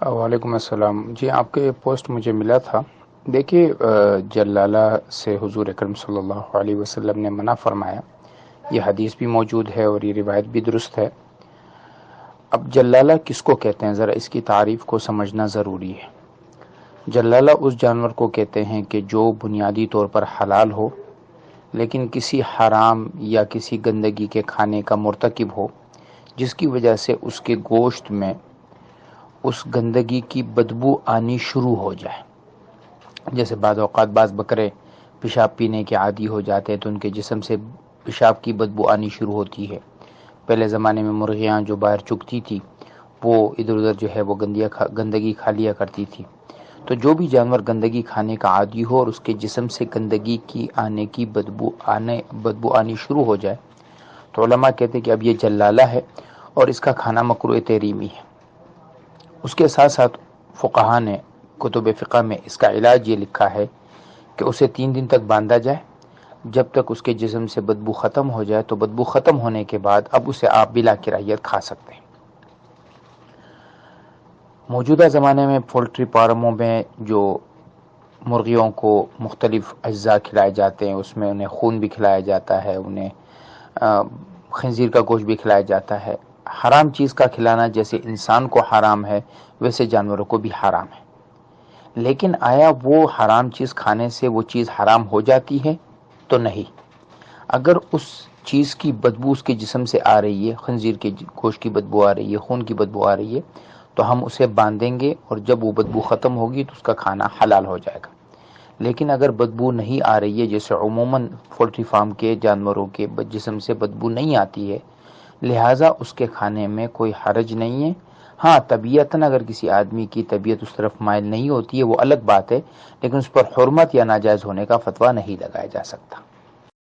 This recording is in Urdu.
وعلیکم السلام جی، آپ کے پوسٹ مجھے ملا تھا۔ دیکھیے، جلالہ سے حضور اکرم صلی اللہ علیہ وسلم نے منع فرمایا، یہ حدیث بھی موجود ہے اور یہ روایت بھی درست ہے۔ اب جلالہ کس کو کہتے ہیں، ذرا اس کی تعریف کو سمجھنا ضروری ہے۔ جلالہ اس جانور کو کہتے ہیں کہ جو بنیادی طور پر حلال ہو لیکن کسی حرام یا کسی گندگی کے کھانے کا مرتکب ہو، جس کی وجہ سے اس کے گوشت میں اس گندگی کی بدبو آنی شروع ہو جائے۔ جیسے بعض اوقات بعض بکرے پیشاب پینے کے عادی ہو جاتے ہیں تو ان کے جسم سے پیشاب کی بدبو آنی شروع ہوتی ہے۔ پہلے زمانے میں مرغیاں جو باہر چگتی تھی وہ ادھر ادھر جو ہے وہ گندگی کھا لیا کرتی تھی۔ تو جو بھی جانور گندگی کھانے کا عادی ہو اور اس کے جسم سے گندگی کی بدبو آنی شروع ہو جائے تو علماء کہتے ہیں کہ اب یہ جلالہ ہے اور اس کا کھانا مکروہ تحریمی ہے۔ اس کے ساتھ ساتھ فقہا نے کتب فقہ میں اس کا علاج یہ لکھا ہے کہ اسے 3 دن تک باندھا جائے، جب تک اس کے جسم سے بدبو ختم ہو جائے، تو بدبو ختم ہونے کے بعد اب اسے آپ بلا کراہیت کھا سکتے ہیں۔ موجودہ زمانے میں پولٹری فارموں میں جو مرغیوں کو مختلف اجزاء کھلائے جاتے ہیں، اس میں انہیں خون بھی کھلایا جاتا ہے، انہیں خنزیر کا گوشت بھی کھلایا جاتا ہے۔ حرام چیز کا کھلانا جیسے انسان کو حرام ہے ویسے جانوروں کو بھی حرام ہے۔ لیکن آیا وہ حرام چیز کھانے سے وہ چیز حرام ہو جاتی ہے؟ تو نہیں۔ اگر اس چیز کی بدبو اس کے جسم سے آ رہی ہے، خنزیر کے گوشت کی بدبو آ رہی ہے، خون کی بدبو آ رہی ہے، تو ہم اسے باندھیں گے اور جب وہ بدبو ختم ہوگی تو اس کا کھانا حلال ہو جائے گا۔ لیکن اگر بدبو نہیں آ رہی ہے، جیسے عموماً پولٹری فارم کے جانوروں کے جسم سے بدبو نہیں آتی ہے، لہٰذا اس کے کھانے میں کوئی حرج نہیں ہے۔ ہاں، طبیعتاً اگر کسی آدمی کی طبیعت اس طرف مائل نہیں ہوتی ہے وہ الگ بات ہے، لیکن اس پر حرمت یا ناجائز ہونے کا فتویٰ نہیں لگایا جا سکتا۔